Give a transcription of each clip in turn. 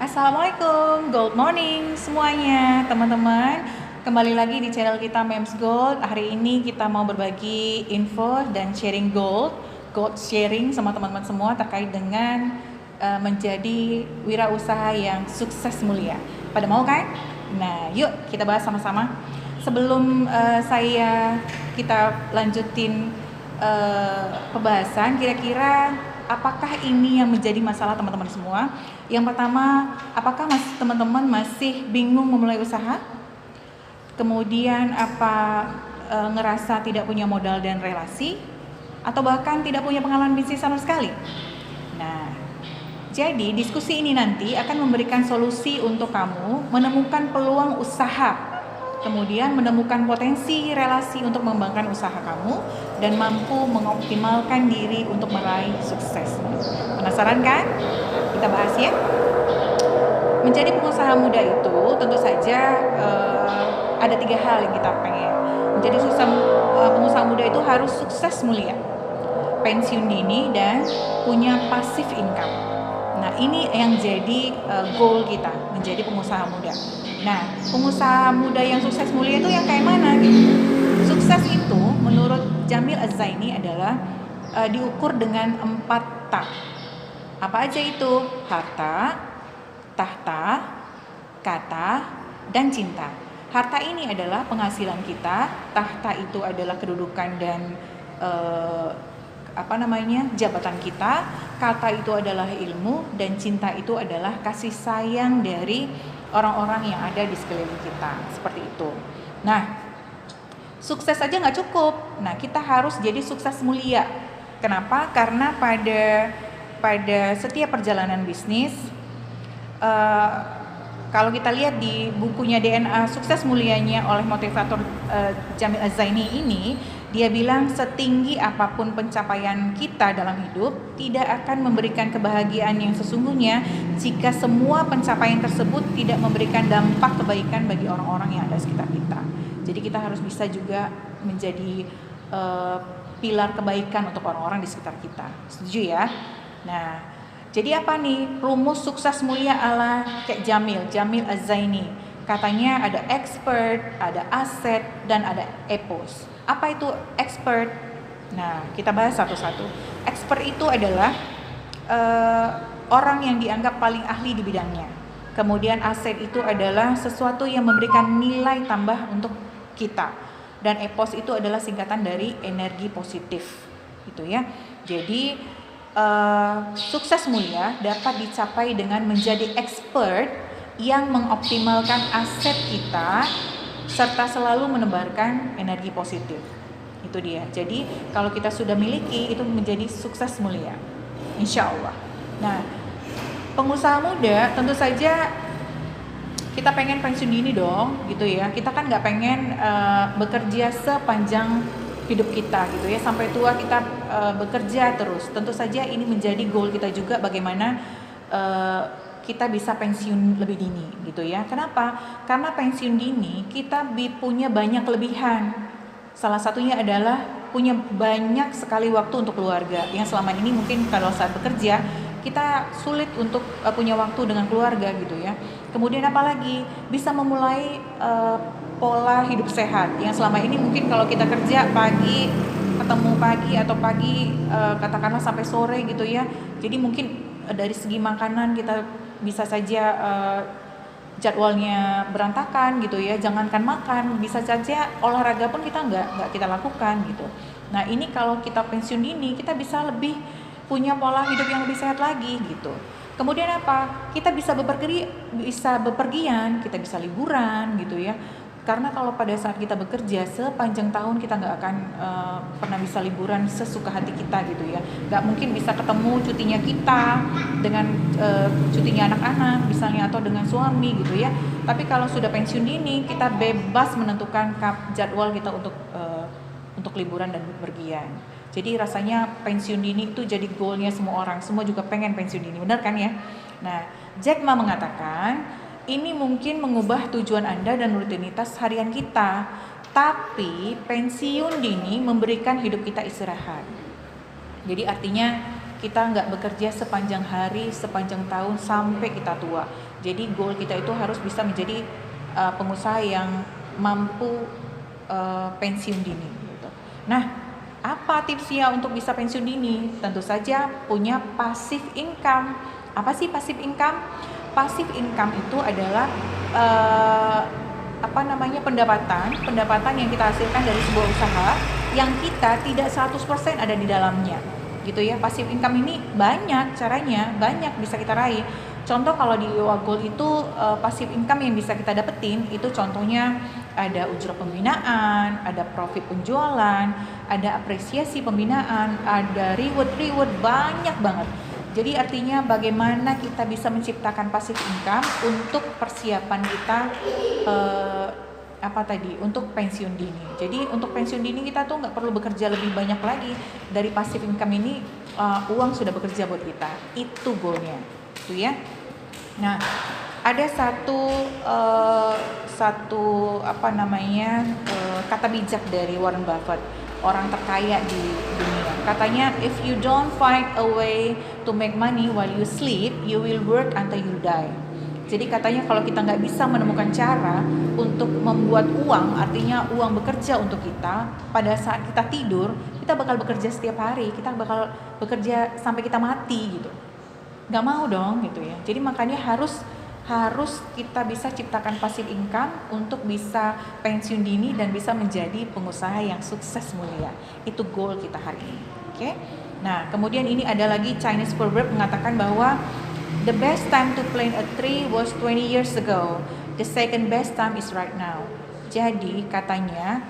Assalamualaikum, good morning semuanya teman-teman. Kembali lagi di channel kita Mems Gold. Hari ini kita mau berbagi info dan sharing gold sharing sama teman-teman semua terkait dengan menjadi wirausaha yang sukses mulia. Pada mau kan? Nah, yuk kita bahas sama-sama. Sebelum kita lanjutin pembahasan, kira-kira apakah ini yang menjadi masalah teman-teman semua? Yang pertama, apakah teman-teman masih bingung memulai usaha? Kemudian ngerasa tidak punya modal dan relasi? Atau bahkan tidak punya pengalaman bisnis sama sekali? Nah, jadi diskusi ini nanti akan memberikan solusi untuk kamu menemukan peluang usaha, kemudian menemukan potensi relasi untuk mengembangkan usaha kamu dan mampu mengoptimalkan diri untuk meraih sukses. Penasaran kan? Kita bahas ya. Menjadi pengusaha muda itu tentu saja ada 3 hal yang kita pengen. Menjadi pengusaha muda itu harus sukses mulia, pensiun dini, dan punya passive income. Nah, ini yang jadi goal kita, menjadi pengusaha muda. Nah, pengusaha muda yang sukses mulia itu yang kayak mana gitu? Sukses itu menurut Jamil Az-Zaini adalah diukur dengan 4 ta. Apa aja itu? Harta, tahta, kata, dan cinta. Harta ini adalah penghasilan kita, tahta itu adalah kedudukan dan jabatan kita, kata itu adalah ilmu, dan cinta itu adalah kasih sayang dari orang-orang yang ada di sekeliling kita, seperti itu. Nah, sukses aja nggak cukup. Nah, kita harus jadi sukses mulia. Kenapa? Karena pada setiap perjalanan bisnis, kalau kita lihat di bukunya DNA Sukses Mulianya oleh motivator Jamil Az-Zaini ini, dia bilang setinggi apapun pencapaian kita dalam hidup tidak akan memberikan kebahagiaan yang sesungguhnya jika semua pencapaian tersebut tidak memberikan dampak kebaikan bagi orang-orang yang ada di sekitar kita. Jadi kita harus bisa juga menjadi pilar kebaikan untuk orang-orang di sekitar kita. Setuju ya? Nah, jadi apa nih rumus sukses mulia ala kayak Jamil Az-Zaini? Katanya ada expert, ada aset, dan ada epos. Apa itu expert? Nah, kita bahas satu-satu. Expert itu adalah orang yang dianggap paling ahli di bidangnya. Kemudian aset itu adalah sesuatu yang memberikan nilai tambah untuk kita. Dan epos itu adalah singkatan dari energi positif. Gitu ya. Jadi sukses mulia dapat dicapai dengan menjadi expert yang mengoptimalkan aset kita serta selalu menebarkan energi positif. Itu dia. Jadi kalau kita sudah miliki, itu menjadi sukses mulia, insya Allah. Nah, pengusaha muda tentu saja kita pengen pensiun dini dong, gitu ya. Kita kan nggak pengen bekerja sepanjang hidup kita, gitu ya, sampai tua kita bekerja terus. Tentu saja ini menjadi goal kita juga, bagaimana kita bisa pensiun lebih dini, gitu ya. Kenapa? Karena pensiun dini kita punya banyak kelebihan. Salah satunya adalah punya banyak sekali waktu untuk keluarga. Yang selama ini mungkin kalau saat bekerja kita sulit untuk punya waktu dengan keluarga, gitu ya. Kemudian apalagi bisa memulai pola hidup sehat. Yang selama ini mungkin kalau kita kerja ketemu pagi atau pagi katakanlah sampai sore, gitu ya. Jadi mungkin dari segi makanan kita bisa saja jadwalnya berantakan, gitu ya. Jangankan makan, bisa saja olahraga pun kita nggak kita lakukan, gitu. Nah, ini kalau kita pensiun dini, kita bisa lebih punya pola hidup yang lebih sehat lagi, gitu. Kemudian apa? Kita bisa bepergian, kita bisa liburan, gitu ya. Karena kalau pada saat kita bekerja sepanjang tahun, kita nggak akan pernah bisa liburan sesuka hati kita, gitu ya. Nggak mungkin bisa ketemu cutinya kita dengan cutinya anak-anak misalnya, atau dengan suami, gitu ya. Tapi kalau sudah pensiun dini, kita bebas menentukan jadwal kita untuk liburan dan bepergian. Jadi rasanya pensiun dini itu jadi goalnya semua orang. Semua juga pengen pensiun dini, benar kan ya? Nah, Jack Ma mengatakan ini mungkin mengubah tujuan Anda dan rutinitas harian kita, tapi pensiun dini memberikan hidup kita istirahat. Jadi artinya kita nggak bekerja sepanjang hari, sepanjang tahun sampai kita tua. Jadi goal kita itu harus bisa menjadi pengusaha yang mampu pensiun dini gitu. Nah, apa tipsnya untuk bisa pensiun dini? Tentu saja punya passive income. Apa sih passive income? Passive income itu adalah pendapatan yang kita hasilkan dari sebuah usaha yang kita tidak 100% ada di dalamnya gitu ya. Passive income ini banyak caranya, banyak bisa kita raih. Contoh kalau di Wagol itu passive income yang bisa kita dapetin itu contohnya ada ujra pembinaan, ada profit penjualan, ada apresiasi pembinaan, ada reward banyak banget. Jadi artinya bagaimana kita bisa menciptakan passive income untuk persiapan kita untuk pensiun dini. Jadi untuk pensiun dini kita tuh nggak perlu bekerja lebih banyak lagi. Dari passive income ini uang sudah bekerja buat kita. Itu goalnya, itu ya. Nah, ada kata bijak dari Warren Buffett, orang terkaya di dunia. Katanya, if you don't find a way to make money while you sleep, you will work until you die. Jadi katanya kalau kita nggak bisa menemukan cara untuk membuat uang, artinya uang bekerja untuk kita, pada saat kita tidur, kita bakal bekerja setiap hari, kita bakal bekerja sampai kita mati gitu. Nggak mau dong gitu ya. Jadi makanya harus kita bisa ciptakan passive income untuk bisa pensiun dini dan bisa menjadi pengusaha yang sukses mulia. Itu goal kita hari ini. Oke? Nah, kemudian ini ada lagi Chinese proverb mengatakan bahwa the best time to plant a tree was 20 years ago. The second best time is right now. Jadi katanya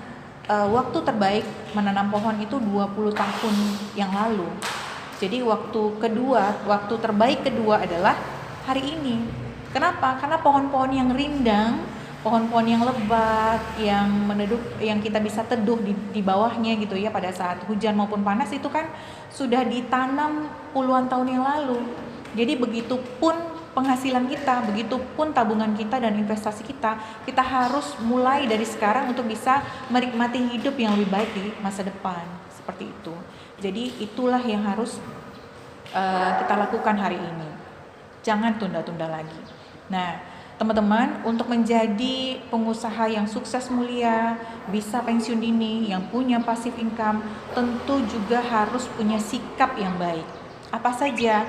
waktu terbaik menanam pohon itu 20 tahun yang lalu. Jadi waktu terbaik kedua adalah hari ini. Kenapa? Karena pohon-pohon yang rindang, pohon-pohon yang lebat, yang meneduk, yang kita bisa teduh di bawahnya gitu ya pada saat hujan maupun panas itu kan sudah ditanam puluhan tahun yang lalu. Jadi begitupun penghasilan kita, begitupun tabungan kita dan investasi kita harus mulai dari sekarang untuk bisa menikmati hidup yang lebih baik di masa depan. Seperti itu. Jadi itulah yang harus kita lakukan hari ini. Jangan tunda-tunda lagi. Nah, teman-teman, untuk menjadi pengusaha yang sukses mulia, bisa pensiun dini, yang punya passive income, tentu juga harus punya sikap yang baik. Apa saja?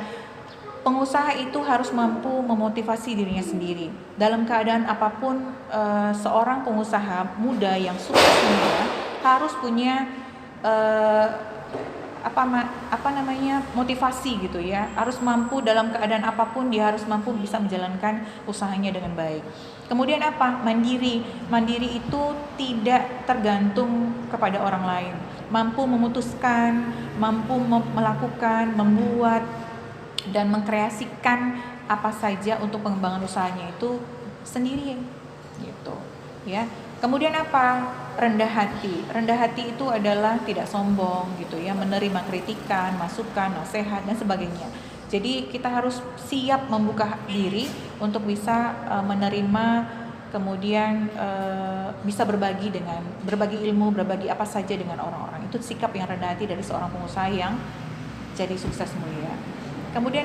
Pengusaha itu harus mampu memotivasi dirinya sendiri. Dalam keadaan apapun, seorang pengusaha muda yang sukses mulia harus punya motivasi gitu ya. Harus mampu dalam keadaan apapun, dia harus mampu bisa menjalankan usahanya dengan baik. Kemudian mandiri itu tidak tergantung kepada orang lain, mampu memutuskan, mampu melakukan, membuat dan mengkreasikan apa saja untuk pengembangan usahanya itu sendiri gitu ya. Kemudian rendah hati itu adalah tidak sombong gitu ya, menerima kritikan, masukan, nasihat dan sebagainya. Jadi kita harus siap membuka diri untuk bisa menerima, kemudian bisa berbagi ilmu, berbagi apa saja dengan orang-orang. Itu sikap yang rendah hati dari seorang pengusaha yang jadi sukses mulia. Kemudian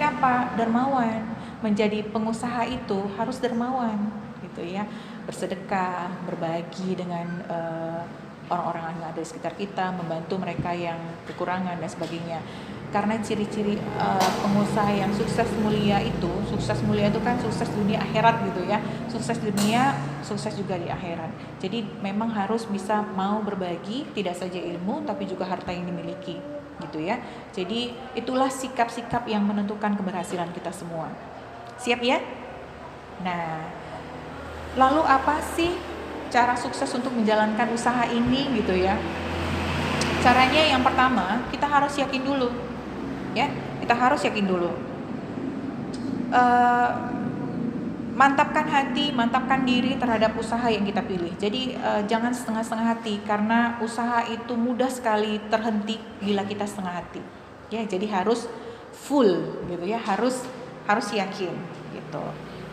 dermawan. Menjadi pengusaha itu harus dermawan gitu ya, bersedekah, berbagi dengan orang-orang yang ada di sekitar kita, membantu mereka yang kekurangan dan sebagainya. Karena ciri-ciri pengusaha yang sukses mulia itu kan sukses dunia akhirat gitu ya. Sukses dunia, sukses juga di akhirat. Jadi memang harus bisa mau berbagi, tidak saja ilmu tapi juga harta yang dimiliki gitu ya. Jadi itulah sikap-sikap yang menentukan keberhasilan kita semua. Siap ya? Nah, lalu apa sih cara sukses untuk menjalankan usaha ini gitu ya? Caranya yang pertama, kita harus yakin dulu. Ya, kita harus yakin dulu. Mantapkan hati, mantapkan diri terhadap usaha yang kita pilih. Jadi jangan setengah-setengah hati, karena usaha itu mudah sekali terhenti bila kita setengah hati. Ya, jadi harus full gitu ya, harus yakin gitu.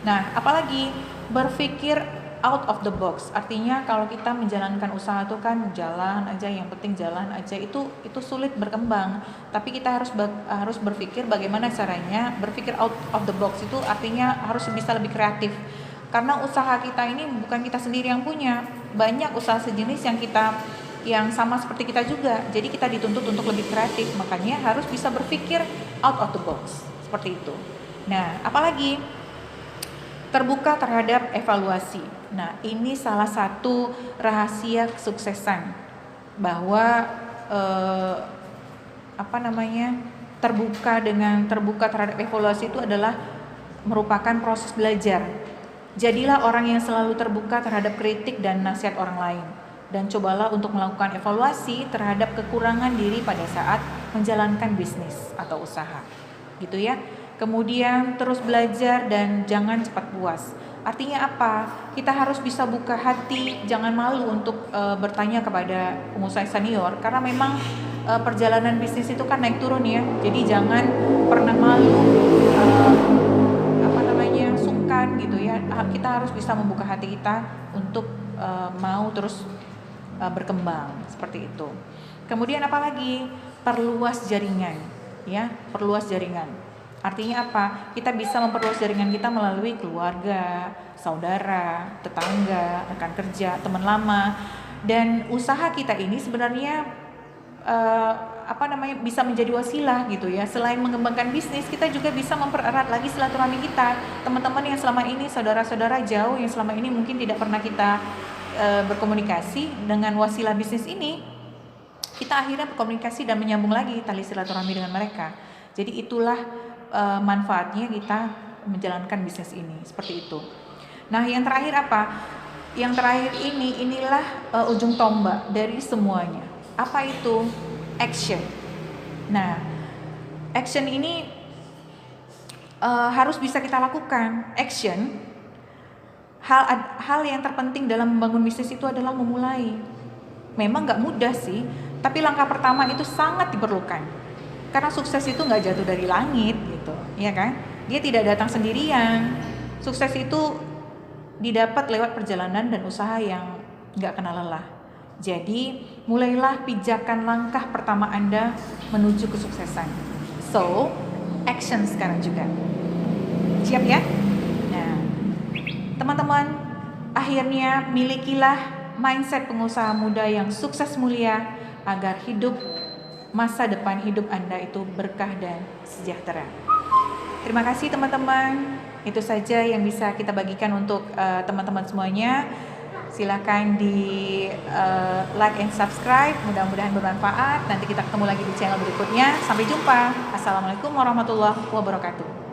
Nah, apalagi berpikir out of the box. Artinya kalau kita menjalankan usaha itu kan jalan aja, yang penting jalan aja, itu sulit berkembang. Tapi kita harus berpikir bagaimana caranya. Berpikir out of the box itu artinya harus bisa lebih kreatif. Karena usaha kita ini bukan kita sendiri yang punya. Banyak usaha sejenis yang sama seperti kita juga. Jadi kita dituntut untuk lebih kreatif. Makanya harus bisa berpikir out of the box. Seperti itu. Nah, apalagi terbuka terhadap evaluasi. Nah, ini salah satu rahasia kesuksesan bahwa terbuka terhadap evaluasi itu adalah merupakan proses belajar. Jadilah orang yang selalu terbuka terhadap kritik dan nasihat orang lain, dan cobalah untuk melakukan evaluasi terhadap kekurangan diri pada saat menjalankan bisnis atau usaha. Gitu ya. Kemudian terus belajar dan jangan cepat puas. Artinya apa? Kita harus bisa buka hati, jangan malu untuk bertanya kepada pengusaha senior, karena memang perjalanan bisnis itu kan naik turun ya. Jadi jangan pernah malu, sungkan gitu ya. Kita harus bisa membuka hati kita untuk mau terus berkembang seperti itu. Kemudian apa lagi? Perluas jaringan, ya, perluas jaringan. Artinya apa? Kita bisa memperluas jaringan kita melalui keluarga, saudara, tetangga, rekan kerja, teman lama. Dan usaha kita ini sebenarnya bisa menjadi wasilah gitu ya. Selain mengembangkan bisnis, kita juga bisa mempererat lagi silaturahmi kita. Teman-teman yang selama ini, saudara-saudara jauh yang selama ini mungkin tidak pernah kita berkomunikasi, dengan wasilah bisnis ini kita akhirnya berkomunikasi dan menyambung lagi tali silaturahmi dengan mereka. Jadi itulah manfaatnya kita menjalankan bisnis ini, seperti itu. Nah, yang terakhir apa? Yang terakhir inilah ujung tombak dari semuanya. Apa itu? Action. Nah, action ini harus bisa kita lakukan. Action, hal yang terpenting dalam membangun bisnis itu adalah memulai. Memang nggak mudah sih, tapi langkah pertama itu sangat diperlukan. Karena sukses itu nggak jatuh dari langit gitu, ya kan? Dia tidak datang sendirian. Sukses itu didapat lewat perjalanan dan usaha yang nggak kenal lelah. Jadi, mulailah pijakan langkah pertama Anda menuju kesuksesan. So, action sekarang juga. Siap ya? Nah, teman-teman, akhirnya milikilah mindset pengusaha muda yang sukses mulia agar masa depan hidup Anda itu berkah dan sejahtera. Terima kasih teman-teman. Itu saja yang bisa kita bagikan untuk teman-teman semuanya. Silakan di like and subscribe. Mudah-mudahan bermanfaat. Nanti kita ketemu lagi di channel berikutnya. Sampai jumpa. Assalamualaikum warahmatullahi wabarakatuh.